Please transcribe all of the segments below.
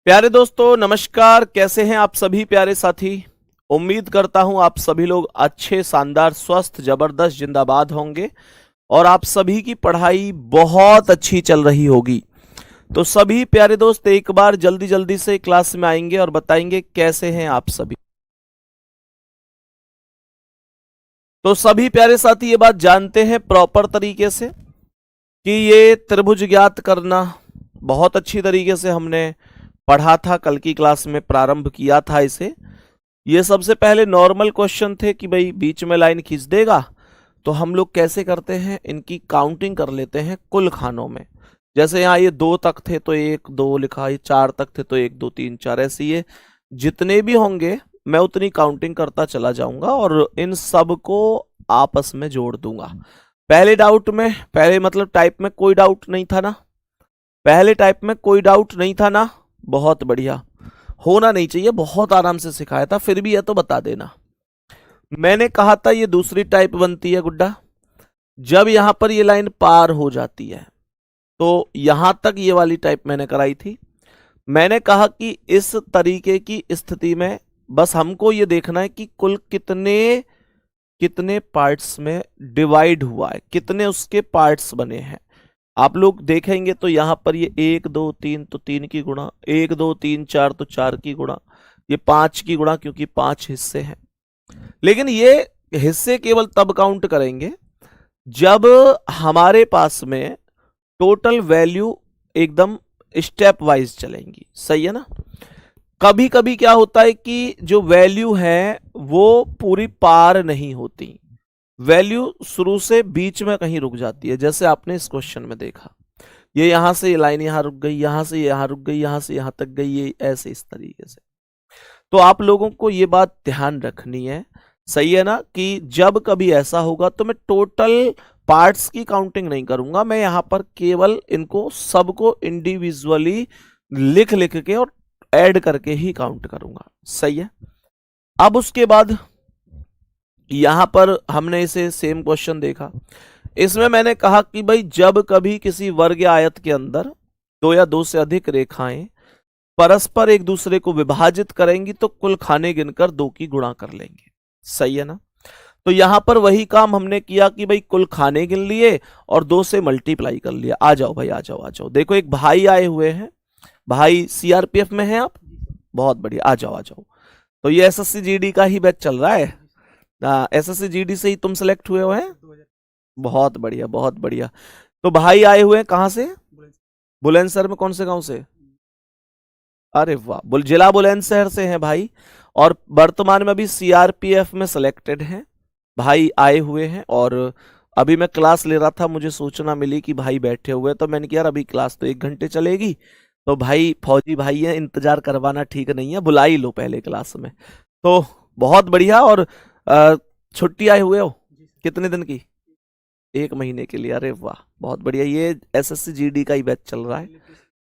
प्यारे दोस्तों नमस्कार। कैसे हैं आप सभी प्यारे साथी। उम्मीद करता हूं आप सभी लोग अच्छे, शानदार, स्वस्थ, जबरदस्त, जिंदाबाद होंगे और आप सभी की पढ़ाई बहुत अच्छी चल रही होगी। तो सभी प्यारे दोस्त एक बार जल्दी जल्दी से क्लास में आएंगे और बताएंगे कैसे हैं आप सभी। तो सभी प्यारे साथी ये बात जानते हैं प्रॉपर तरीके से कि ये त्रिभुज ज्ञात करना बहुत अच्छी तरीके से हमने पढ़ा था, कल की क्लास में प्रारंभ किया था इसे। ये सबसे पहले नॉर्मल क्वेश्चन थे कि भाई बीच में लाइन खींच देगा तो हम लोग कैसे करते हैं, इनकी काउंटिंग कर लेते हैं कुल खानों में। जैसे यहाँ ये 2 तक थे तो 1 2 लिखा, ये 4 तक थे तो 1 2 3 4, ऐसे ये जितने भी होंगे मैं उतनी काउंटिंग करता चला जाऊंगा और इन सब को आपस में जोड़ दूंगा। पहले डाउट में, पहले मतलब टाइप में कोई डाउट नहीं था ना, पहले टाइप में कोई डाउट नहीं था ना, बहुत बढ़िया, होना नहीं चाहिए, बहुत आराम से सिखाया था, फिर भी ये तो बता देना। मैंने कहा था ये दूसरी टाइप बनती है गुड्डा, जब यहां पर ये लाइन पार हो जाती है तो यहां तक ये वाली टाइप मैंने कराई थी। मैंने कहा कि इस तरीके की स्थिति में बस हमको ये देखना है कि कुल कितने कितने पार्ट्स में डिवाइड हुआ है, कितने उसके पार्ट्स बने हैं। आप लोग देखेंगे तो यहां पर ये 1 2 3 तो 3 की गुणा, 1 2 3 4 तो 4 की गुणा, ये 5 की गुणा क्योंकि 5 हिस्से हैं। लेकिन ये हिस्से केवल तब काउंट करेंगे जब हमारे पास में टोटल वैल्यू एकदम स्टेप वाइज चलेंगी, सही है ना। कभी कभी क्या होता है कि जो वैल्यू है वो पूरी पार नहीं होती, वैल्यू शुरू से बीच में कहीं रुक जाती है। जैसे आपने इस क्वेश्चन में देखा, ये यहां से ये लाइन यहां रुक गई, यहां से यहां रुक गई, यहां से यहां तक गई, ये ऐसे इस तरीके से। तो आप लोगों को ये बात ध्यान रखनी है, सही है ना, कि जब कभी ऐसा होगा तो मैं टोटल पार्ट्स की काउंटिंग नहीं करूंगा, मैं यहां पर केवल इनको सबको इंडिविजुअली लिख लिख के और ऐड करके ही काउंट करूंगा, सही है। अब उसके बाद यहां पर हमने इसे सेम क्वेश्चन देखा, इसमें मैंने कहा कि भाई जब कभी किसी वर्ग या आयत के अंदर 2 या 2 से अधिक रेखाएं परस्पर एक दूसरे को विभाजित करेंगी तो कुल खाने गिनकर 2 की गुणा कर लेंगे, सही है ना। तो यहां पर वही काम हमने किया कि भाई कुल खाने गिन लिए और 2 से मल्टीप्लाई कर लिया। आ जाओ भाई, आ जाओ आ जाओ। देखो एक भाई आए हुए हैं, भाई सीआरपीएफ में हैं आप, बहुत बढ़िया, आ जाओ आ जाओ। तो ये एसएससी जीडी का ही बैच चल रहा है, एसएससी जीडी से ही तुम सेलेक्ट हुए हो हैं, बहुत बढ़िया बहुत बढ़िया। तो भाई आए हुए हैं कहां से, बुलंदशहर में, कौन से गांव से, अरे वाह, जिला बुलंदशहर से हैं भाई, और वर्तमान में अभी सीआरपीएफ में सिलेक्टेड हैं। भाई आए हुए हैं और अभी मैं क्लास ले रहा था, मुझे सूचना मिली कि भाई बैठे हुए, तो मैंने कहा यार अभी क्लास तो 1 घंटे चलेगी, तो भाई फौजी भाई है, इंतजार करवाना ठीक नहीं है, बुला ही लो पहले क्लास में। तो बहुत बढ़िया। और छुट्टी आए हुए हो कितने दिन की, 1 महीने के लिए, अरे वाह बहुत बढ़िया। ये एसएससी जीडी का ही बैच चल रहा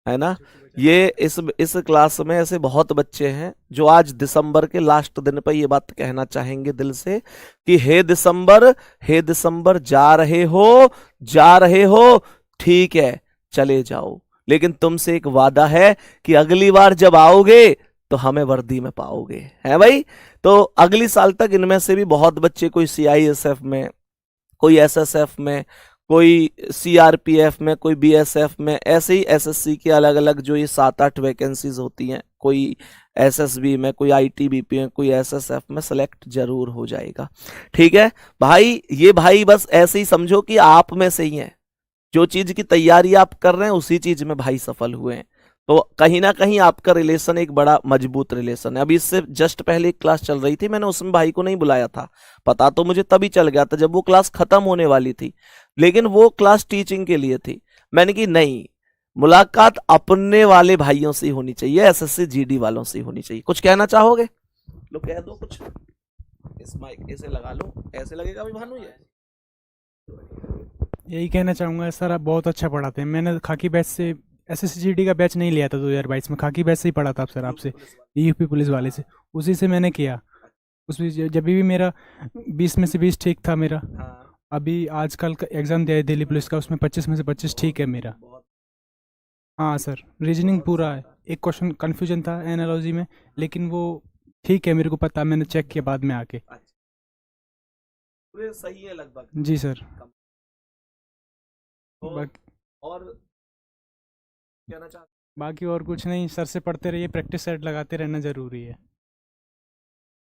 है ना। ये इस क्लास में ऐसे बहुत बच्चे हैं जो आज दिसंबर के लास्ट दिन पर ये बात कहना चाहेंगे दिल से कि हे दिसंबर जा रहे हो, ठीक है चले जाओ, लेकिन तुमसे एक वादा है कि अगली बार जब आओगे तो हमें वर्दी में पाओगे, है भाई। तो अगली साल तक इनमें से भी बहुत बच्चे, कोई सीआईएसएफ में, कोई एसएसएफ में, कोई सीआरपीएफ में, कोई बीएसएफ में, ऐसे ही एसएससी के अलग अलग जो ये 7-8 वैकेंसीज होती हैं, कोई एसएसबी में, कोई आईटीबीपी में, कोई एसएसएफ में सेलेक्ट जरूर हो जाएगा, ठीक है भाई। ये भाई बस ऐसे ही समझो कि आप में से ही है, जो चीज की तैयारी आप कर रहे हैं उसी चीज में भाई सफल हुए हैं। तो कहीं ना कहीं आपका रिलेशन एक बड़ा मजबूत रिलेशन है। अभी इससे जस्ट पहले एक क्लास चल रही थी, मैंने उसमें भाई को नहीं बुलाया था, पता तो मुझे तभी चल गया था जब वो क्लास खत्म होने वाली थी, लेकिन वो क्लास टीचिंग के लिए थी। मैंने कि नहीं, मुलाकात अपने वाले भाइयों से होनी चाहिए, एसएससी जीडी वालों से होनी चाहिए। कुछ कहना चाहोगे, लो कह दो कुछ, इस माइक ऐसे लगा लो, ऐसे लगेगा भी भानु ये। यही कहना चाहूँगा सर, आप बहुत अच्छा पढ़ाते हैं। मैंने खाकी बैच से एसएससीजीडी का बैच नहीं लिया था 2022 में, खाकी बैच से ही पढ़ा था सर आपसे, यूपी पुलिस वाले से, उसी से मैंने किया। उसमें जब भी मेरा 20 में से 20 ठीक था मेरा। अभी आजकल का एग्ज़ाम दिया है दिल्ली पुलिस का, उसमें 25 में से 25 ठीक है मेरा। हाँ सर, रीजनिंग पूरा है। एक क्वेश्चन कन्फ्यूजन था एनालॉजी में, लेकिन वो ठीक है, मेरे को पता, मैंने चेक किया बाद में आके। अच्छा, पूरे सही है लगभग। जी सर। तो बाकी और कहना चाहते बाकी और कुछ नहीं सर, से पढ़ते रहिए, प्रैक्टिस सेट लगाते रहना ज़रूरी है।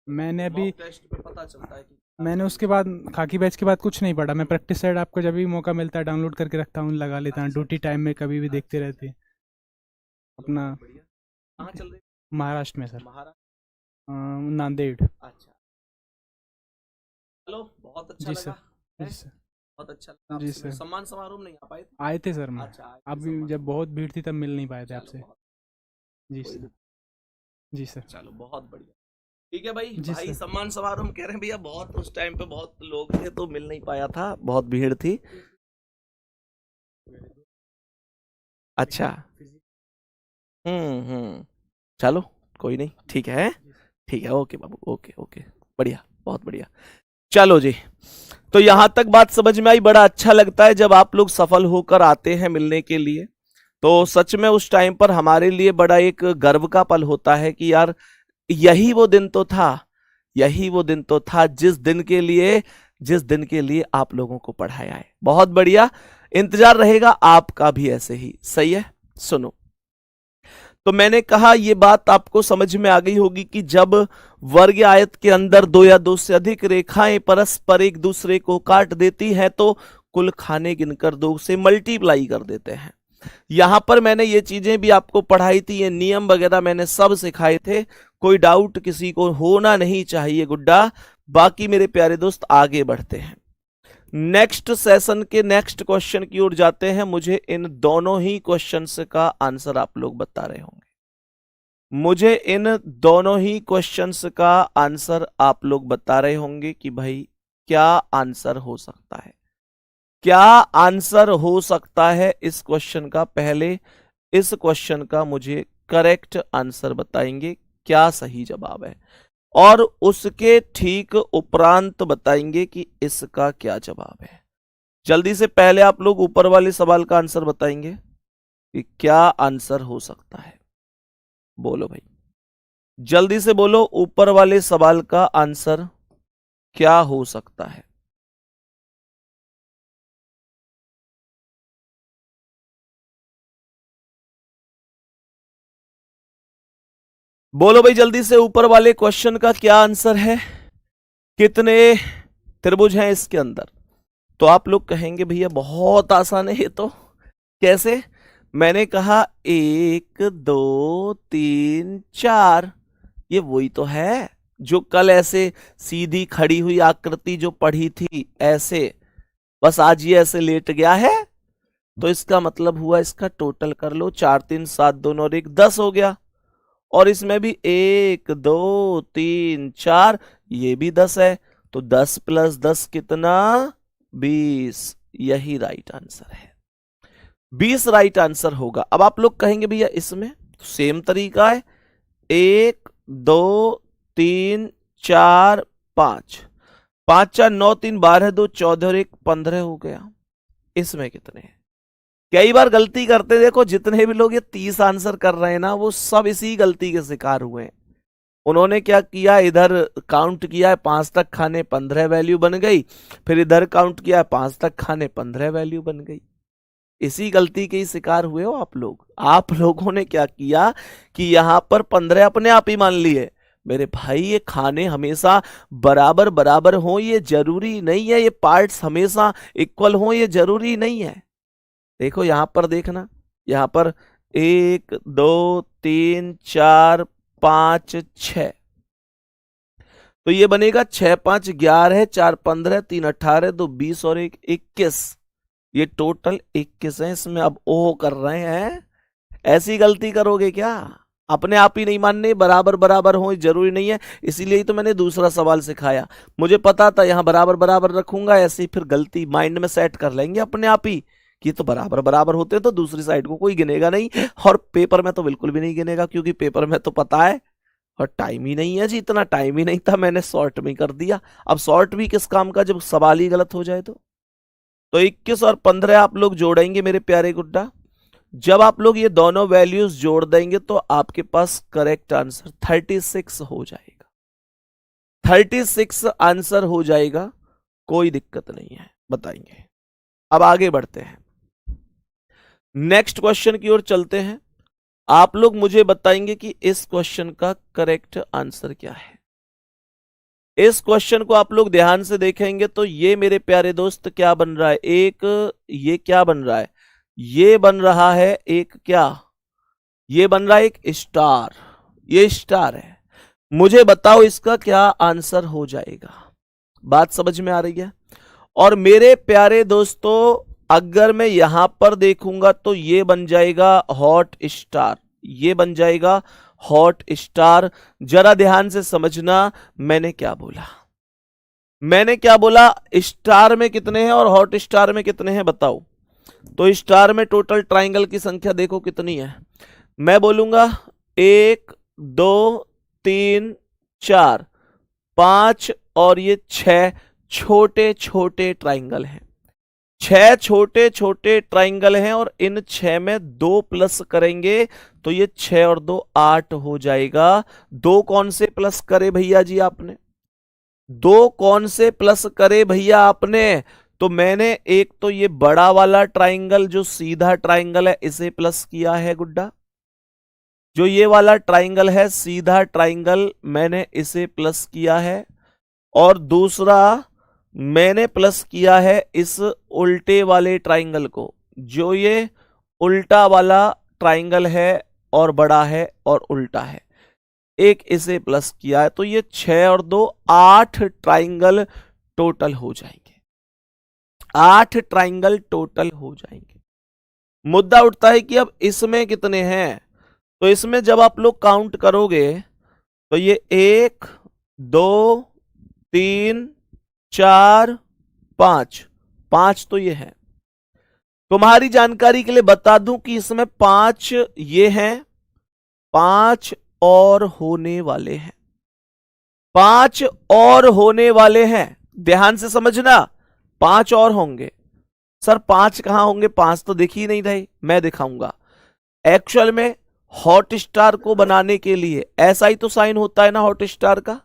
मैंने अभी मॉक टेस्ट पे पता चलता है कि मैंने उसके बाद खाकी बैच के बाद कुछ नहीं पढ़ा। मैं प्रैक्टिस सेट आपको जब भी मौका मिलता है डाउनलोड करके रखता हूँ, लगा लेता हूँ, ड्यूटी टाइम में कभी भी देखते रहते हैं अपना। बढ़िया। कहाँ चल रही महाराष्ट्र में सर, महाराष्ट्र? नांदेड़। अच्छा, चलो बहुत अच्छा जी लगा सर। है? जी सर। बहुत अच्छा लगा जी आपसे। सर। सम्मान समारोह में नहीं आ पाए थे? आए थे सर मैं, अच्छा, आए थे अभी सम्मान जब बहुत भीड़ थी तब मिल नहीं पाए थे चलो आपसे। बहुत जी कोई सर। दिक्कत जी सर। चलो बहुत बढ़िया। ठीक है भाई। जी भाई सर। सम्मान समारोह में कह रहे हैं भैया बहुत उस टाइम पे बहुत लोग थे तो मिल नहीं पाया था, बहुत भीड़ थी। अच्छा। चलो कोई नहीं, ठीक है। ठीक है, ओके बाबू, ओके ओके, बढ़िया, बहुत बढ़िया। चलो जी, तो यहां तक बात समझ में आई। बड़ा अच्छा लगता है जब आप लोग सफल होकर आते हैं मिलने के लिए। तो सच में उस टाइम पर हमारे लिए बड़ा एक गर्व का पल होता है कि यार यही वो दिन तो था, यही वो दिन तो था जिस दिन के लिए आप लोगों को पढ़ाया है। बहुत बढ़िया, इंतजार रहेगा आपका भी ऐसे ही। सही है। सुनो, तो मैंने कहा ये बात आपको समझ में आ गई होगी कि जब वर्ग आयत के अंदर दो या दो से अधिक रेखाएं परस्पर एक दूसरे को काट देती हैं तो कुल खाने गिनकर दो से मल्टीप्लाई कर देते हैं। यहां पर मैंने ये चीजें भी आपको पढ़ाई थी, ये नियम वगैरह मैंने सब सिखाए थे। कोई डाउट किसी को होना नहीं चाहिए गुड्डा। बाकी मेरे प्यारे दोस्त आगे बढ़ते हैं, नेक्स्ट सेशन के नेक्स्ट क्वेश्चन की ओर जाते हैं। मुझे इन दोनों ही क्वेश्चंस का आंसर आप लोग बता रहे होंगे। मुझे इन दोनों ही क्वेश्चंस का आंसर आप लोग बता रहे होंगे कि भाई क्या आंसर हो सकता है, क्या आंसर हो सकता है इस क्वेश्चन का। पहले इस क्वेश्चन का मुझे करेक्ट आंसर बताएंगे, क्या सही जवाब है, और उसके ठीक उपरांत बताएंगे कि इसका क्या जवाब है। जल्दी से पहले आप लोग ऊपर वाले सवाल का आंसर बताएंगे कि क्या आंसर हो सकता है। बोलो भाई, जल्दी से बोलो, ऊपर वाले सवाल का आंसर क्या हो सकता है। बोलो भाई जल्दी से, ऊपर वाले क्वेश्चन का क्या आंसर है, कितने त्रिभुज हैं इसके अंदर। तो आप लोग कहेंगे भैया बहुत आसान है ये तो, कैसे? मैंने कहा 1 2 3 4, ये वही तो है जो कल ऐसे सीधी खड़ी हुई आकृति जो पढ़ी थी ऐसे, बस आज ये ऐसे लेट गया है। तो इसका मतलब हुआ, इसका टोटल कर लो, 4 3 7 2 और 1 10 हो गया। और इसमें भी 1 2 3 4, ये भी 10 है। तो 10 + 10 कितना? 20। यही राइट आंसर है, 20 राइट आंसर होगा। अब आप लोग कहेंगे भैया इसमें सेम तरीका है, 1 2 3 4 5, 5 4 9 3 12 2 14 और 1 15 हो गया। इसमें कितने हैं? कई बार गलती करते, देखो जितने भी लोग ये 30 आंसर कर रहे हैं ना, वो सब इसी गलती के शिकार हुए हैं। उन्होंने क्या किया, इधर काउंट किया है 5 तक खाने 15 वैल्यू बन गई, फिर इधर काउंट किया है 5 तक खाने 15 वैल्यू बन गई। इसी गलती के ही शिकार हुए हो आप लोग। आप लोगों ने क्या किया कि यहां पर 15 अपने आप ही मान लिए। मेरे भाई ये खाने हमेशा बराबर बराबर हो ये जरूरी नहीं है, ये पार्ट्स हमेशा इक्वल हो ये जरूरी नहीं है। देखो यहां पर देखना, यहां पर 1 2 3 4 5 6, तो ये बनेगा 6 5 11 4 15 3 18 2 20 और 1 21। ये टोटल 21 है। इसमें अब ओ कर रहे हैं, ऐसी गलती करोगे क्या? अपने आप ही नहीं मानने, बराबर बराबर हो जरूरी नहीं है। इसीलिए ही तो मैंने दूसरा सवाल सिखाया। मुझे पता था यहां बराबर बराबर रखूंगा, ऐसे ही फिर गलती माइंड में सेट कर लेंगे अपने आप ही कि तो बराबर बराबर होते हैं तो दूसरी साइड को कोई गिनेगा नहीं, और पेपर में तो बिल्कुल भी नहीं गिनेगा, क्योंकि पेपर में तो पता है, और टाइम ही नहीं है जी, इतना टाइम ही नहीं था, मैंने शॉर्ट में कर दिया। अब शॉर्ट भी किस काम का जब सवाल ही गलत हो जाए तो 21 और 15 आप लोग जोड़ेंगे मेरे प्यारे गुड्डा, जब आप लोग ये दोनों वैल्यूज जोड़ देंगे तो आपके पास करेक्ट आंसर 36 हो जाएगा। 36 आंसर हो जाएगा, कोई दिक्कत नहीं है, बताएंगे। अब आगे बढ़ते हैं, नेक्स्ट क्वेश्चन की ओर चलते हैं। आप लोग मुझे बताएंगे कि इस क्वेश्चन का करेक्ट आंसर क्या है। इस क्वेश्चन को आप लोग ध्यान से देखेंगे तो ये मेरे प्यारे दोस्त क्या बन रहा है, एक ये क्या बन रहा है, ये बन रहा है एक क्या, ये बन रहा है एक स्टार, ये स्टार है। मुझे बताओ इसका क्या आंसर हो जाएगा। बात समझ में आ रही है। और मेरे प्यारे दोस्तों अगर मैं यहां पर देखूंगा तो ये बन जाएगा हॉट स्टार, ये बन जाएगा हॉट स्टार। जरा ध्यान से समझना मैंने क्या बोला, मैंने क्या बोला, स्टार में कितने हैं और हॉट स्टार में कितने हैं बताओ। तो स्टार में टोटल ट्राइंगल की संख्या देखो कितनी है, मैं बोलूंगा 1 2 3 4 5 और ये 6 छोटे छोटे ट्राइंगल हैं, 6 छोटे छोटे ट्राइंगल हैं। और इन 6 में 2 प्लस करेंगे तो ये 6 और 2 8 हो जाएगा। 2 कौन से प्लस करे भैया जी आपने, 2 कौन से प्लस करे भैया आपने। तो मैंने एक तो ये बड़ा वाला ट्राइंगल जो सीधा ट्राइंगल है इसे प्लस किया है गुड्डा, जो ये वाला ट्राइंगल है सीधा ट्राइंगल मैंने इसे प्लस किया है। और दूसरा मैंने प्लस किया है इस उल्टे वाले ट्राइंगल को, जो ये उल्टा वाला ट्राइंगल है और बड़ा है और उल्टा है, एक इसे प्लस किया है। तो ये 6 और 2 8 ट्राइंगल टोटल हो जाएंगे, 8 ट्राइंगल टोटल हो जाएंगे। मुद्दा उठता है कि अब इसमें कितने हैं। तो इसमें जब आप लोग काउंट करोगे तो ये 1 2 3 4 5, 5 तो ये है। तुम्हारी जानकारी के लिए बता दूं कि इसमें 5 ये हैं, 5 और होने वाले हैं, 5 और होने वाले हैं। ध्यान से समझना, 5 और होंगे। सर 5 कहां होंगे, 5 तो दिख ही नहीं रहे, मैं दिखाऊंगा। एक्चुअल में हॉट स्टार को बनाने के लिए ऐसा ही तो साइन होता है ना हॉट स्टार का,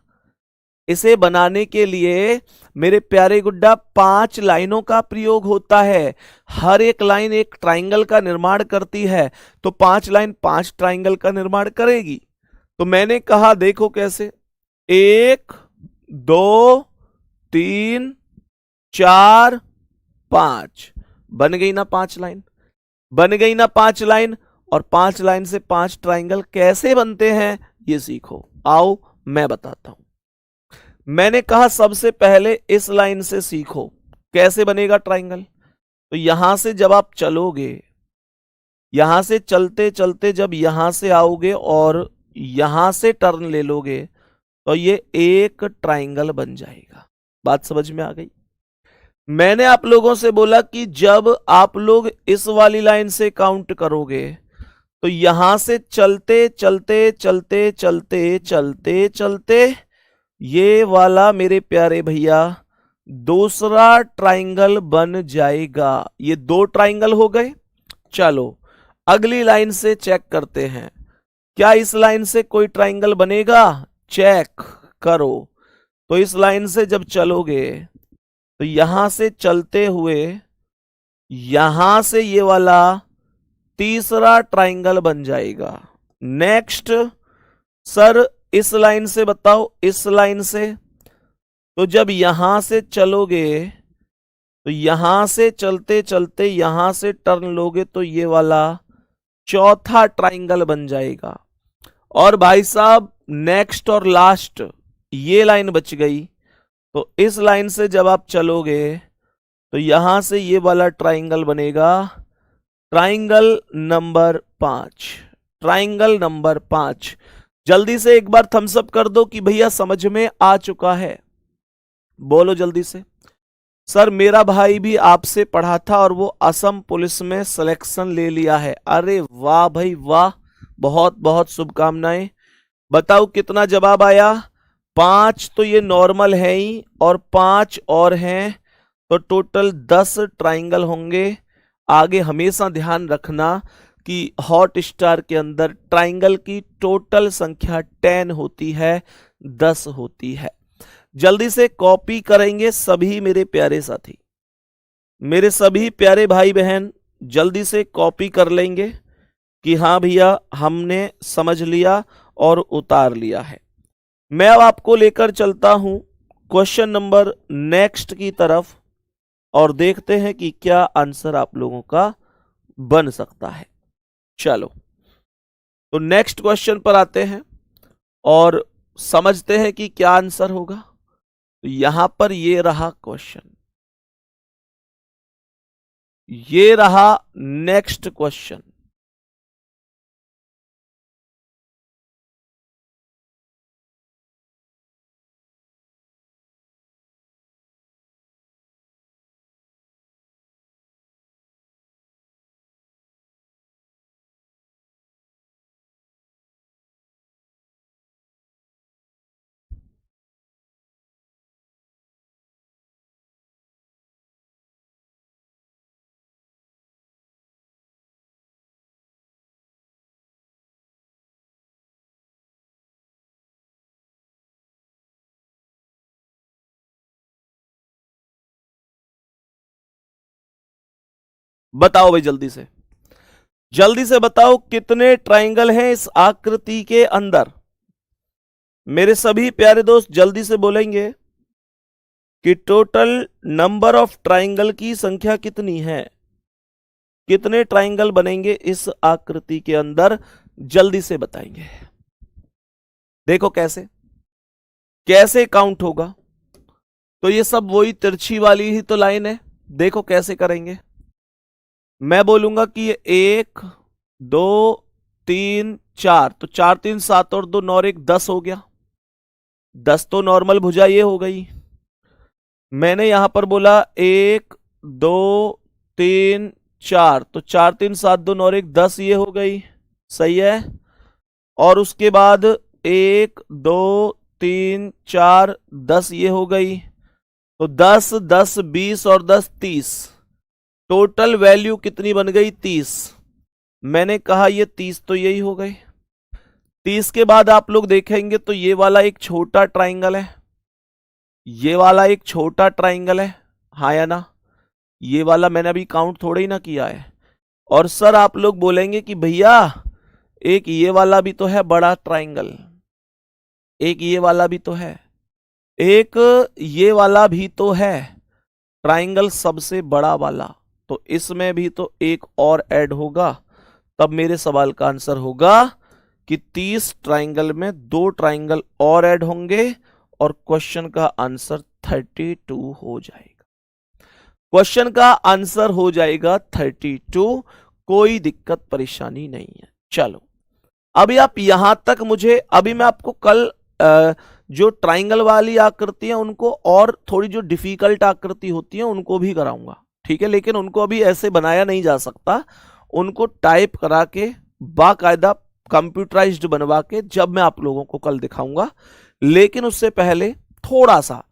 इसे बनाने के लिए मेरे प्यारे गुड्डा 5 लाइनों का प्रयोग होता है। हर एक लाइन एक ट्राइंगल का निर्माण करती है, तो 5 लाइन 5 ट्राइंगल का निर्माण करेगी। तो मैंने कहा देखो कैसे, 1 2 3 4 5 बन गई ना 5 लाइन, बन गई ना 5 लाइन। और 5 लाइन से 5 ट्राइंगल कैसे बनते हैं ये सीखो, आओ मैं बताता हूं। मैंने कहा सबसे पहले इस लाइन से सीखो कैसे बनेगा ट्राइंगल। तो यहां से जब आप चलोगे, यहां से चलते चलते जब यहां से आओगे और यहां से टर्न ले लोगे तो ये एक ट्राइंगल बन जाएगा। बात समझ में आ गई। मैंने आप लोगों से बोला कि जब आप लोग इस वाली लाइन से काउंट करोगे तो यहां से चलते चलते चलते चलते चलते चलते ये वाला मेरे प्यारे भैया दूसरा ट्राइंगल बन जाएगा। ये 2 ट्राइंगल हो गए। चलो अगली लाइन से चेक करते हैं, क्या इस लाइन से कोई ट्राइंगल बनेगा, चेक करो। तो इस लाइन से जब चलोगे तो यहां से चलते हुए यहां से ये वाला तीसरा ट्राइंगल बन जाएगा। नेक्स्ट सर इस लाइन से बताओ, इस लाइन से तो जब यहां से चलोगे तो यहां से चलते चलते यहां से टर्न लोगे तो ये वाला चौथा ट्राइंगल बन जाएगा। और भाई साहब नेक्स्ट और लास्ट ये लाइन बच गई। तो इस लाइन से जब आप चलोगे तो यहां से ये वाला ट्राइंगल बनेगा, ट्राइंगल नंबर 5, ट्राइंगल नंबर 5। जल्दी से एक बार थम्स अप कर दो कि भैया समझ में आ चुका है, बोलो जल्दी से। सर मेरा भाई भी आपसे पढ़ा था और वो असम पुलिस में सिलेक्शन ले लिया है। अरे वाह भाई वाह, बहुत बहुत शुभकामनाएं। बताओ कितना जवाब आया। 5 तो ये नॉर्मल है ही और 5 और हैं, तो टोटल 10 ट्राइंगल होंगे। आगे हमेशा ध्यान रखना कि हॉट स्टार के अंदर ट्राइंगल की टोटल संख्या 10 होती है, 10 होती है। जल्दी से कॉपी करेंगे सभी मेरे प्यारे साथी, मेरे सभी प्यारे भाई बहन जल्दी से कॉपी कर लेंगे कि हाँ भैया हमने समझ लिया और उतार लिया है। मैं अब आपको लेकर चलता हूं क्वेश्चन नंबर नेक्स्ट की तरफ और देखते हैं कि क्या आंसर आप लोगों का बन सकता है। चलो तो नेक्स्ट क्वेश्चन पर आते हैं और समझते हैं कि क्या आंसर होगा। तो यहां पर ये रहा क्वेश्चन, ये रहा नेक्स्ट क्वेश्चन। बताओ भाई जल्दी से बताओ कितने ट्राइंगल हैं इस आकृति के अंदर। मेरे सभी प्यारे दोस्त जल्दी से बोलेंगे कि टोटल नंबर ऑफ ट्राइंगल की संख्या कितनी है, कितने ट्राइंगल बनेंगे इस आकृति के अंदर, जल्दी से बताएंगे। देखो कैसे कैसे काउंट होगा। तो ये सब वही तिरछी वाली ही तो लाइन है, देखो कैसे करेंगे। मैं बोलूंगा कि ये 1 2 3 4, तो 4 3 7 और 2 9 1 10 हो गया। 10 तो नॉर्मल भुजा ये हो गई। मैंने यहां पर बोला 1 2 3 4, तो 4 3 7 2 9 1 10 ये हो गई, सही है। और उसके बाद 1 2 3 4 10 ये हो गई, तो 10 10 20 और 10 30, टोटल वैल्यू कितनी बन गई 30। मैंने कहा ये 30 तो यही हो गए। 30 के बाद आप लोग देखेंगे तो ये वाला एक छोटा ट्राइंगल है, ये वाला एक छोटा ट्राइंगल है, हाँ या ना। ये वाला मैंने अभी काउंट थोड़ा ही ना किया है। और सर आप लोग बोलेंगे कि भैया एक ये वाला भी तो है बड़ा ट्राइंगल, एक ये वाला भी तो है, एक ये वाला भी तो है ट्राइंगल सबसे बड़ा वाला, तो इसमें भी तो एक और ऐड होगा। तब मेरे सवाल का आंसर होगा कि 30 ट्राइंगल में 2 ट्राइंगल और ऐड होंगे और क्वेश्चन का आंसर 32 हो जाएगा। क्वेश्चन का आंसर हो जाएगा 32, कोई दिक्कत परेशानी नहीं है। चलो अभी आप यहां तक मुझे, अभी मैं आपको कल जो ट्राइंगल वाली आकृति है उनको और थोड़ी जो डिफिकल्ट आकृति होती है उनको भी कराऊंगा, ठीक है। लेकिन उनको अभी ऐसे बनाया नहीं जा सकता, उनको टाइप करा के बाकायदा कंप्यूटराइज्ड बनवा के जब मैं आप लोगों को कल दिखाऊंगा। लेकिन उससे पहले थोड़ा सा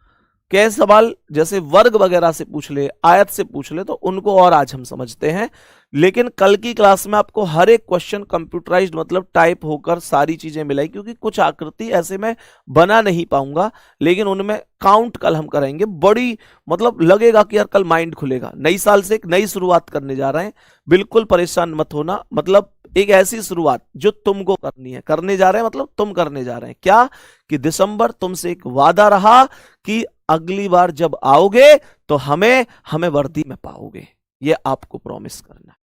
कैसे सवाल जैसे वर्ग वगैरह से पूछ ले, आयत से पूछ ले, तो उनको और आज हम समझते हैं। लेकिन कल की क्लास में आपको हर एक क्वेश्चन कंप्यूटराइज्ड मतलब टाइप होकर सारी चीजें मिलाई, क्योंकि कुछ आकृति ऐसे मैं बना नहीं पाऊंगा, लेकिन उनमें काउंट कल हम करेंगे। बड़ी मतलब लगेगा कि यार कल माइंड खुलेगा। नई साल से एक नई शुरुआत करने जा रहे हैं, बिल्कुल परेशान मत होना। मतलब एक ऐसी शुरुआत जो तुमको करनी है, करने जा रहे हैं मतलब तुम करने जा रहे हैं। क्या कि दिसंबर तुमसे एक वादा रहा कि अगली बार जब आओगे तो हमें वर्दी में पाओगे, ये आपको प्रॉमिस करना,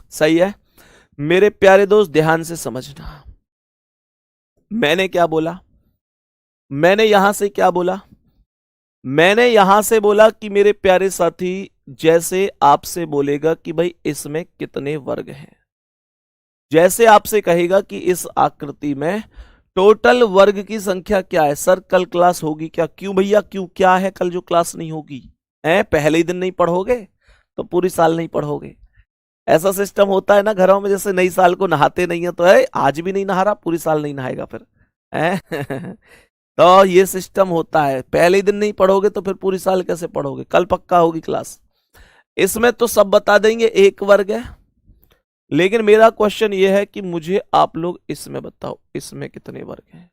सही है। मेरे प्यारे दोस्त ध्यान से समझना, मैंने क्या बोला, मैंने यहां से क्या बोला, मैंने यहां से बोला कि मेरे प्यारे साथी जैसे आपसे बोलेगा कि भाई इसमें कितने वर्ग हैं, जैसे आपसे कहेगा कि इस आकृति में टोटल वर्ग की संख्या क्या है। सर कल क्लास होगी क्या? क्यों भैया क्यों, क्या है कल जो क्लास नहीं होगी? पहले ही दिन नहीं पढ़ोगे तो पूरी साल नहीं पढ़ोगे। ऐसा सिस्टम होता है ना घरों में, जैसे नई साल को नहाते नहीं है तो है आज भी नहीं नहा रहा, पूरी साल नहीं नहाएगा फिर तो ये सिस्टम होता है, पहले ही दिन नहीं पढ़ोगे तो फिर पूरी साल कैसे पढ़ोगे। कल पक्का होगी क्लास। इसमें तो सब बता देंगे, एक वर्ग है लेकिन मेरा क्वेश्चन ये है कि मुझे आप लोग इसमें बताओ, इसमें कितने वर्ग हैं।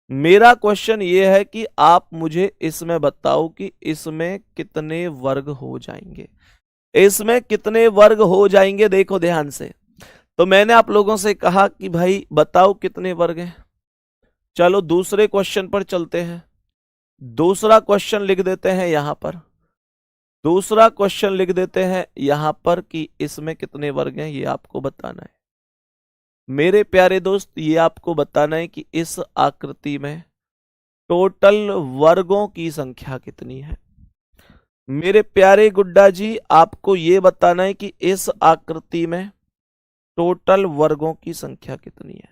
मेरा क्वेश्चन ये है कि आप मुझे इसमें बताओ कि इसमें कितने वर्ग हो जाएंगे, इसमें कितने वर्ग हो जाएंगे। देखो ध्यान से, तो मैंने आप लोगों से कहा कि भाई बताओ कितने वर्ग हैं। चलो दूसरे क्वेश्चन पर चलते हैं। दूसरा क्वेश्चन लिख देते हैं यहां पर, दूसरा क्वेश्चन लिख देते हैं यहां पर कि इसमें कितने वर्ग हैं, ये आपको बताना है। मेरे प्यारे दोस्त, ये आपको बताना है कि इस आकृति में टोटल वर्गों की संख्या कितनी है। मेरे प्यारे गुड्डा जी, आपको ये बताना है कि इस आकृति में टोटल वर्गों की संख्या कितनी है।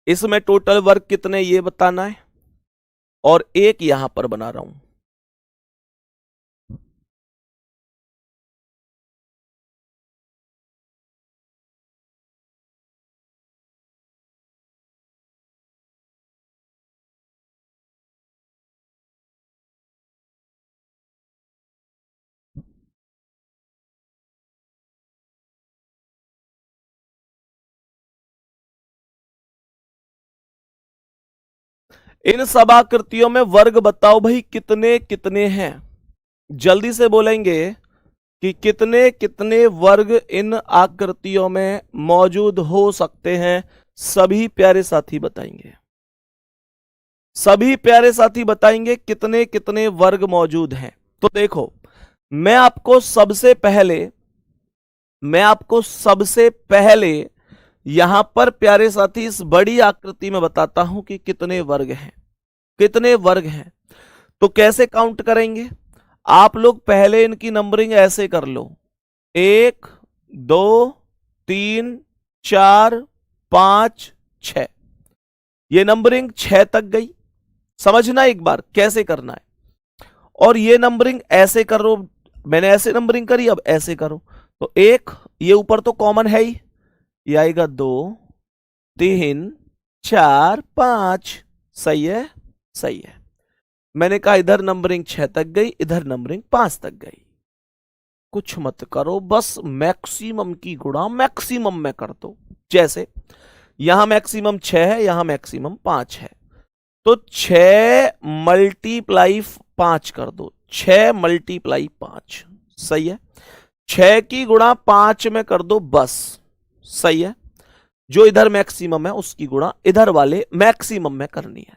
इसमें टोटल वर्ग कितने ये बताना है, और एक यहां पर बना रहा हूं। इन सब आकृतियों में वर्ग बताओ भाई कितने कितने हैं। जल्दी से बोलेंगे कि कितने कितने वर्ग इन आकृतियों में मौजूद हो सकते हैं। सभी प्यारे साथी बताएंगे, सभी प्यारे साथी बताएंगे कितने कितने वर्ग मौजूद हैं। तो देखो, मैं आपको सबसे पहले यहां पर प्यारे साथी इस बड़ी आकृति में बताता हूं कि कितने वर्ग हैं, कितने वर्ग हैं। तो कैसे काउंट करेंगे आप लोग, पहले इनकी नंबरिंग ऐसे कर लो, 1 2 3 4 5 6, ये नंबरिंग 6 तक गई। समझना एक बार कैसे करना है। और ये नंबरिंग ऐसे करो, मैंने ऐसे नंबरिंग करी, अब ऐसे करो। तो एक, ये ऊपर तो कॉमन है ही, ये आएगा 2 3 4 5। सही है, सही है। मैंने कहा इधर नंबरिंग 6 तक गई, इधर नंबरिंग 5 तक गई। कुछ मत करो, बस मैक्सिमम की गुणा मैक्सिमम में कर दो। जैसे यहां मैक्सिमम 6 है, यहां मैक्सिमम 5 है, तो 6 मल्टीप्लाई 5 कर दो, 6 मल्टीप्लाई 5। सही है। 6 की गुणा 5 में कर दो बस। सही है। जो इधर मैक्सिमम है उसकी गुणा इधर वाले मैक्सिमम में करनी है।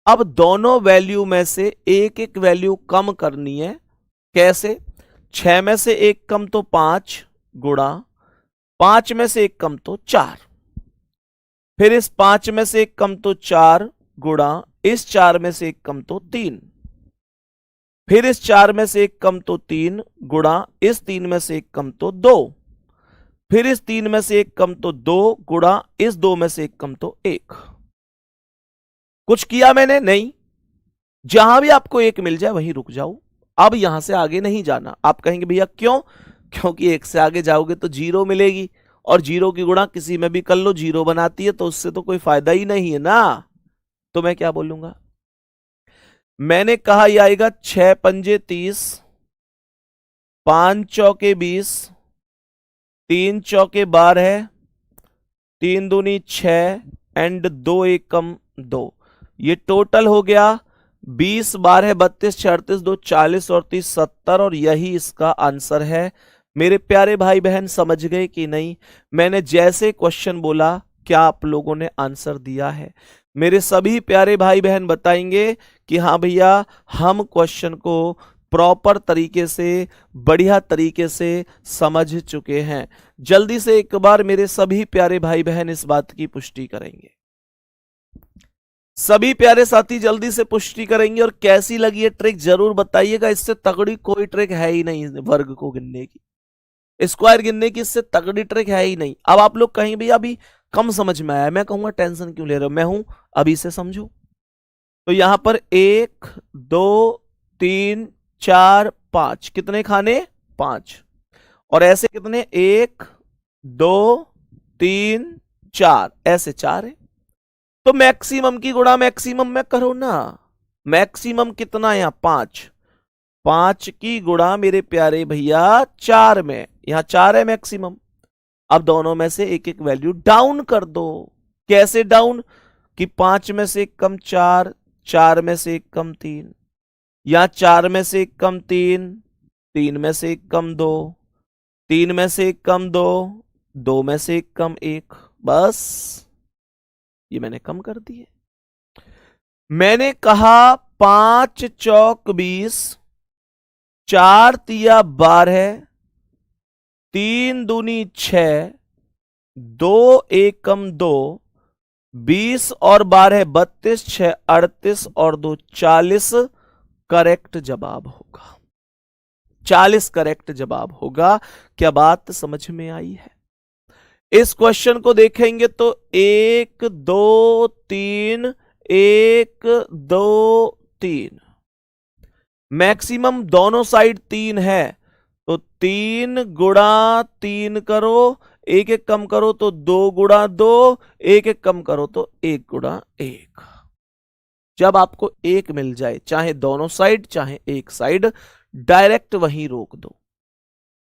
अब दोनों वैल्यू में से एक एक वैल्यू कम करनी है। कैसे? 6 में से एक कम तो 5 गुणा 5 में से एक कम तो 4, फिर इस 5 में से एक कम तो 4 गुणा इस 4 में से एक कम तो 3, फिर इस 4 में से एक कम तो 3 गुणा इस 3 में से एक कम तो 2, फिर इस 3 में से एक कम तो 2 गुणा इस 2 में से एक कम तो 1। कुछ किया मैंने? नहीं। जहां भी आपको एक मिल जाए वहीं रुक जाओ, अब यहां से आगे नहीं जाना। आप कहेंगे भैया क्यों? क्योंकि एक से आगे जाओगे तो जीरो मिलेगी, और जीरो की गुणा किसी में भी कर लो जीरो बनाती है, तो उससे तो कोई फायदा ही नहीं है ना। तो मैं क्या बोलूंगा? मैंने कहा यह आएगा 6 पंजे 30, 5 चौके 20, 3 चौके 12, 3 दूनी 6 एंड 2 एकम 2। ये टोटल हो गया 20 12 32 36 2 40 और 30 70, और यही इसका आंसर है। मेरे प्यारे भाई बहन समझ गए कि नहीं? मैंने जैसे क्वेश्चन बोला क्या आप लोगों ने आंसर दिया है? मेरे सभी प्यारे भाई बहन बताएंगे कि हाँ भैया हम क्वेश्चन को प्रॉपर तरीके से बढ़िया तरीके से समझ चुके हैं। जल्दी से एक बार मेरे सभी प्यारे भाई बहन इस बात की पुष्टि करेंगे। सभी प्यारे साथी जल्दी से पुष्टि करेंगे, और कैसी लगी ये ट्रिक जरूर बताइएगा। इससे तगड़ी कोई ट्रिक है ही नहीं वर्ग को गिनने की, स्क्वायर गिनने की इससे तगड़ी ट्रिक है ही नहीं। अब आप लोग कहीं भी अभी कम समझ में आया, मैं कहूंगा टेंशन क्यों ले रहे हो, मैं हूं अभी से समझो। तो यहां पर 1 2 3 4 5, कितने खाने? 5। और ऐसे कितने? 1 2 3 4, ऐसे 4 है। तो मैक्सिमम की गुणा मैक्सिमम में करो ना। मैक्सिमम कितना है यहां 5, 5 की गुणा मेरे प्यारे भैया 4 में, यहां 4 है मैक्सिमम। अब दोनों में से एक एक वैल्यू डाउन कर दो। कैसे डाउन? कि 5 में से एक कम 4, 4 में से एक कम 3, या 4 में से एक कम 3, 3 में से एक कम 2, 3 में से एक कम 2, 2 में से एक कम 1। बस ये मैंने कम कर दिए। मैंने कहा 5 चौक 20, 4 तिया 12, 3 दूनी 6, 2 1 कम 2, 20 और 12 32, 6 38 और 2 40 करेक्ट जवाब होगा। 40 करेक्ट जवाब होगा। क्या बात समझ में आई है? इस क्वेश्चन को देखेंगे तो 1 2 3, 1 2 3, मैक्सिमम दोनों साइड 3 है, तो 3 गुणा 3 करो, एक एक कम करो तो 2 गुणा 2, एक एक कम करो तो 1 गुणा 1। जब आपको 1 मिल जाए, चाहे दोनों साइड चाहे एक साइड, डायरेक्ट वहीं रोक दो।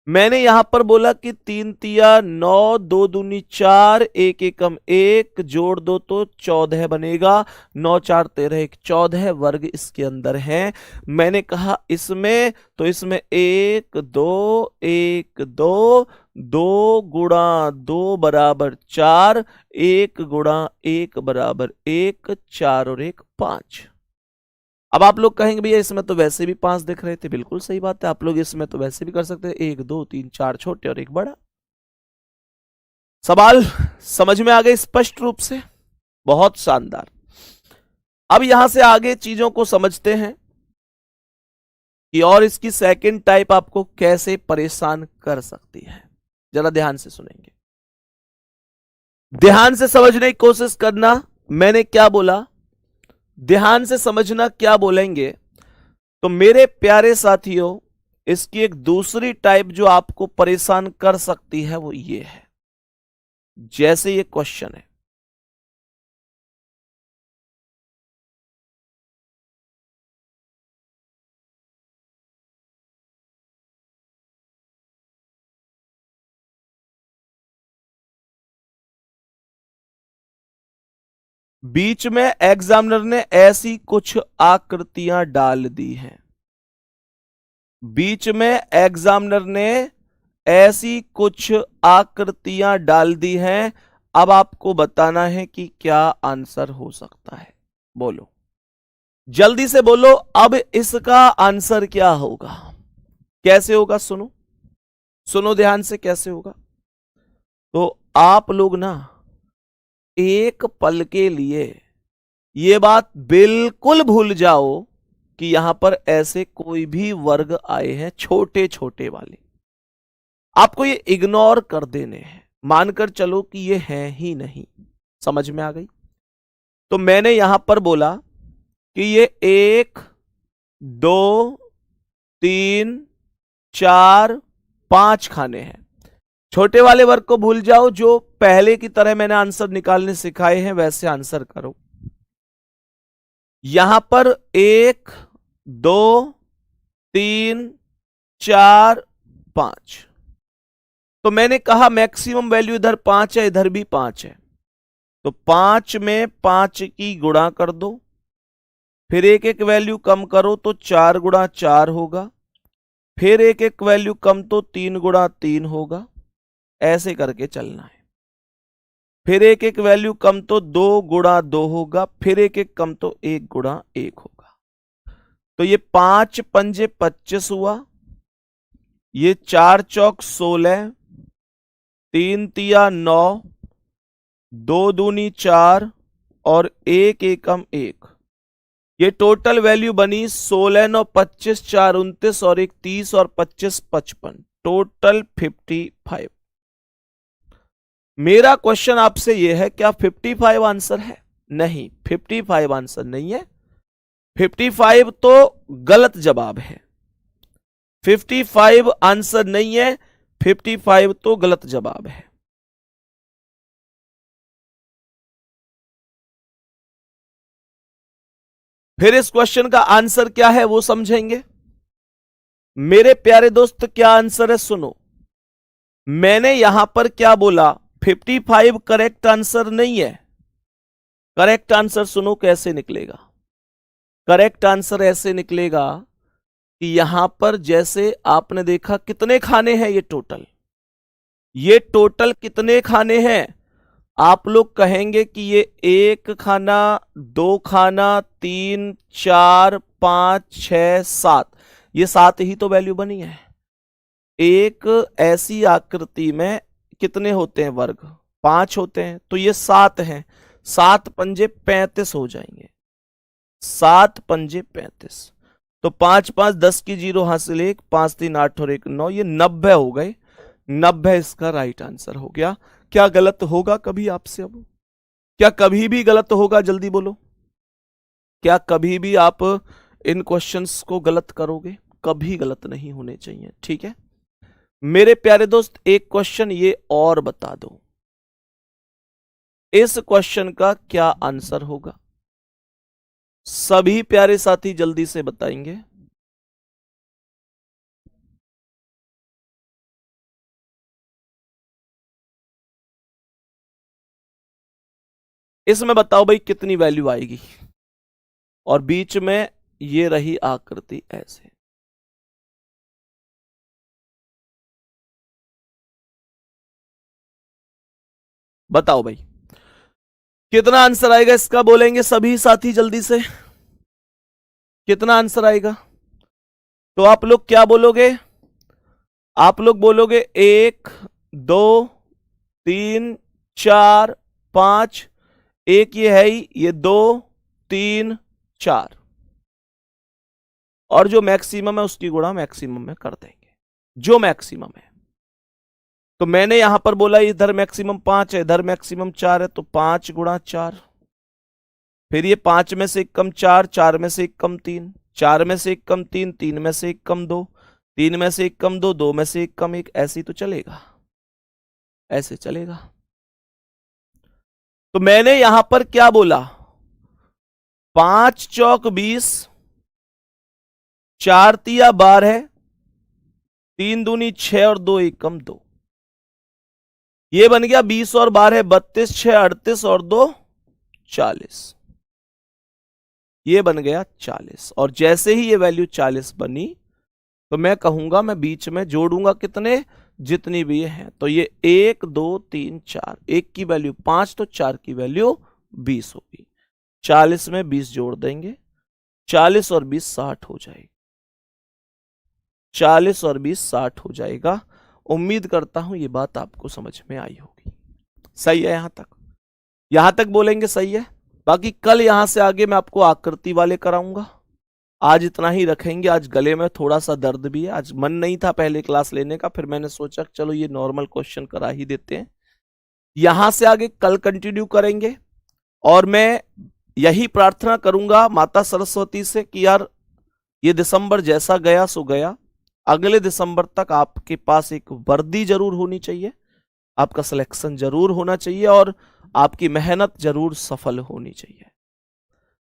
मैंने यहां पर बोला कि 3 तिया 9, 2 दूनी 4, 1 एकम 1, जोड़ दो तो 14 बनेगा। 9 4 13 1 14 वर्ग इसके अंदर है। मैंने कहा इसमें, तो इसमें 1 2 1 2, 2 गुणा 2 बराबर 4, 1 गुणा 1 बराबर 1, 4 और 1 5। अब आप लोग कहेंगे भैया इसमें तो वैसे भी 5 दिख रहे थे। बिल्कुल सही बात है, आप लोग इसमें तो वैसे भी कर सकते हैं 1 2 3 4 छोटे और 1 बड़ा। सवाल समझ में आ गए स्पष्ट रूप से? बहुत शानदार। अब यहां से आगे चीजों को समझते हैं कि और इसकी सेकंड टाइप आपको कैसे परेशान कर सकती है। जरा ध्यान से सुनेंगे, ध्यान से समझने की कोशिश करना। मैंने क्या बोला, ध्यान से समझना। क्या बोलेंगे तो मेरे प्यारे साथियों, इसकी एक दूसरी टाइप जो आपको परेशान कर सकती है वो ये है। जैसे ये क्वेश्चन है, बीच में एग्जामिनर ने ऐसी कुछ आकृतियां डाल दी हैं। बीच में एग्जामिनर ने ऐसी कुछ आकृतियां डाल दी हैं। अब आपको बताना है कि क्या आंसर हो सकता है। बोलो, जल्दी से बोलो। अब इसका आंसर क्या होगा? कैसे होगा? सुनो सुनो ध्यान से, कैसे होगा। तो आप लोग ना एक पल के लिए ये बात बिल्कुल भूल जाओ कि यहां पर ऐसे कोई भी वर्ग आए हैं छोटे छोटे वाले। आपको ये इग्नोर कर देने हैं, मानकर चलो कि ये हैं ही नहीं। समझ में आ गई? तो मैंने यहां पर बोला कि ये 1 2 3 4 5 खाने हैं। छोटे वाले वर्ग को भूल जाओ, जो पहले की तरह मैंने आंसर निकालने सिखाए हैं वैसे आंसर करो। यहां पर 1 2 3 4 5, तो मैंने कहा मैक्सिमम वैल्यू इधर 5 है, इधर भी 5 है, तो 5 में 5 की गुणा कर दो, फिर एक एक वैल्यू कम करो तो 4 गुणा 4 होगा, फिर एक एक वैल्यू कम तो 3 गुणा 3 होगा। ऐसे करके चलना है। फिर एक एक वैल्यू कम तो 2 गुणा 2 होगा, फिर एक एक कम तो 1 गुणा 1 होगा। तो ये 5 पंजे 25 हुआ, ये 4 चौक 16, 3 तिया 9, 2 दूनी 4 और 1 एकम 1। ये टोटल वैल्यू बनी 16 9 25, 4 29 और 1 30 और 25 55, टोटल 55। मेरा क्वेश्चन आपसे यह है, क्या 55 आंसर है? नहीं, 55 आंसर नहीं है। 55 तो गलत जवाब है। 55 आंसर नहीं है, 55 तो गलत जवाब है। फिर इस क्वेश्चन का आंसर क्या है वो समझेंगे। मेरे प्यारे दोस्त क्या आंसर है सुनो। मैंने यहां पर क्या बोला, 55 करेक्ट आंसर नहीं है। करेक्ट आंसर सुनो कैसे निकलेगा। करेक्ट आंसर ऐसे निकलेगा कि यहां पर जैसे आपने देखा कितने खाने हैं, ये टोटल कितने खाने हैं। आप लोग कहेंगे कि ये 1 खाना, 2 खाना, 3, 4, 5, 6, 7, ये 7 ही तो वैल्यू बनी है। एक ऐसी आकृति में कितने होते हैं वर्ग, 5 होते हैं, तो ये 7 हैं। 7 पंजे 35 हो जाएंगे, 7 पंजे 35। तो 5 5 10 की 0 हासिल 1, 5 3 8 और 1 9, ये 90 हो गए। 90 इसका राइट आंसर हो गया। क्या गलत होगा कभी आपसे? अब क्या कभी भी गलत होगा? जल्दी बोलो, क्या कभी भी आप इन क्वेश्चंस को गलत करोगे? कभी गलत नहीं होने चाहिए, ठीक है मेरे प्यारे दोस्त। एक क्वेश्चन ये और बता दो, इस क्वेश्चन का क्या आंसर होगा? सभी प्यारे साथी जल्दी से बताएंगे। इसमें बताओ भाई कितनी वैल्यू आएगी, और बीच में ये रही आकृति ऐसे। बताओ भाई कितना आंसर आएगा इसका, बोलेंगे सभी साथी जल्दी से, कितना आंसर आएगा? तो आप लोग क्या बोलोगे? आप लोग बोलोगे 1 2 3 4 5, एक ये है ही, ये 2 3 4, और जो मैक्सिमम है उसकी गुणा मैक्सिमम में कर देंगे, जो मैक्सिमम है। तो मैंने यहां पर बोला इधर मैक्सिमम 5 है, इधर मैक्सिमम 4 है, तो 5 गुणा 4, फिर ये 5 में से 1 कम 4, 4 में से 1 कम 3, 4 में से 1 कम 3, 3 में से 1 कम 2, 3 में से 1 कम 2, 2 में से 1 कम 1, ऐसे ही तो चलेगा, ऐसे चलेगा। तो मैंने यहां पर क्या बोला, 5 चौक 20, 4 तिया 12, 3 दूनी 6 और 2 1 कम 2, ये बन गया 20 और 12 32, 6 38 और 2 40, ये बन गया 40। और जैसे ही ये वैल्यू 40 बनी तो मैं कहूंगा, मैं बीच में जोड़ूंगा कितने, जितनी भी ये है। तो ये 1 2 3 4, 1 की वैल्यू 5, तो 4 की वैल्यू 20 होगी। 40 में 20 जोड़ देंगे, 40 और 20 60 हो जाएगी, 40 और 20 60 हो जाएगा। उम्मीद करता हूं ये बात आपको समझ में आई होगी। सही है यहां तक? यहां तक बोलेंगे सही है। बाकी कल यहां से आगे मैं आपको आकृति वाले कराऊंगा। आज इतना ही रखेंगे। आज गले में थोड़ा सा दर्द भी है, आज मन नहीं था पहले क्लास लेने का, फिर मैंने सोचा चलो ये नॉर्मल क्वेश्चन करा ही देते हैं। यहां से आगे कल कंटिन्यू करेंगे, और मैं यही प्रार्थना करूंगा माता सरस्वती से कि यार ये दिसंबर जैसा गया सो गया, अगले दिसंबर तक आपके पास एक वर्दी जरूर होनी चाहिए, आपका सिलेक्शन जरूर होना चाहिए, और आपकी मेहनत जरूर सफल होनी चाहिए।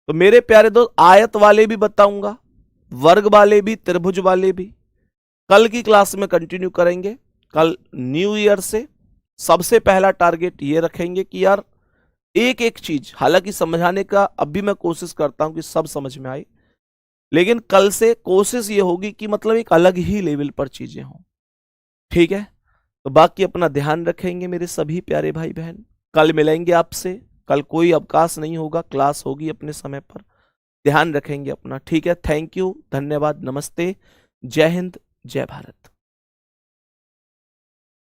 तो मेरे प्यारे दोस्त, आयत वाले भी बताऊंगा, वर्ग वाले भी, त्रिभुज वाले भी कल की क्लास में कंटिन्यू करेंगे। कल न्यू ईयर से सबसे पहला टारगेट ये रखेंगे कि यार एक एक चीज, हालांकि समझाने का अब भी मैं कोशिश करता हूं कि सब समझ में आए, लेकिन कल से कोशिश ये होगी कि मतलब एक अलग ही लेवल पर चीजें हों, ठीक है। तो बाकी अपना ध्यान रखेंगे मेरे सभी प्यारे भाई बहन। कल मिलेंगे आपसे, कल कोई अवकाश नहीं होगा, क्लास होगी अपने समय पर। ध्यान रखेंगे अपना, ठीक है। थैंक यू, धन्यवाद, नमस्ते, जय हिंद, जय भारत।